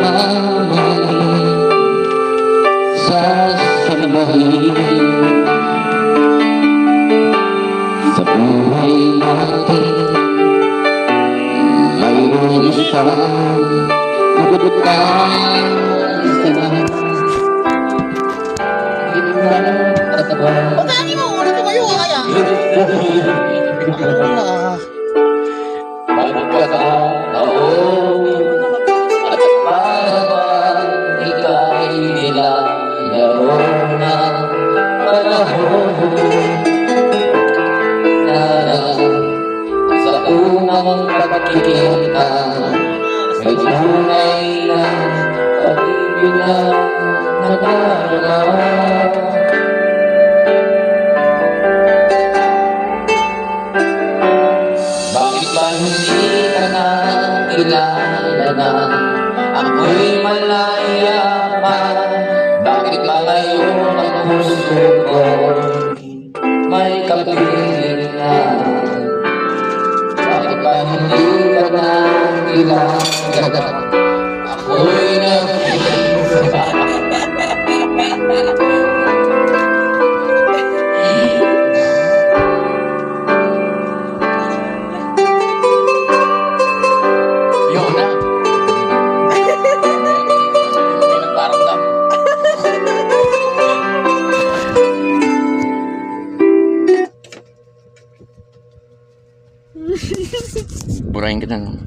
mamahalin sa sambahin. Sa buhay natin mayroon isang magutang sana. Pagkani mo, ulit tumayo ka kaya? Wala. Magkakataon at parang ika'y nilalaro ng panahon na sa unang pagkikita may tunay na pag-ibig na nadarama. Bakit ba hindi ka na kilala na ako'y malaya pa? Bakit ba ngayon ang puso ko may kapiling na? Bakit ba hindi ka na kilala na ako'y nag-iisa? Yun na. Nagparamdam. Burahin kita, no?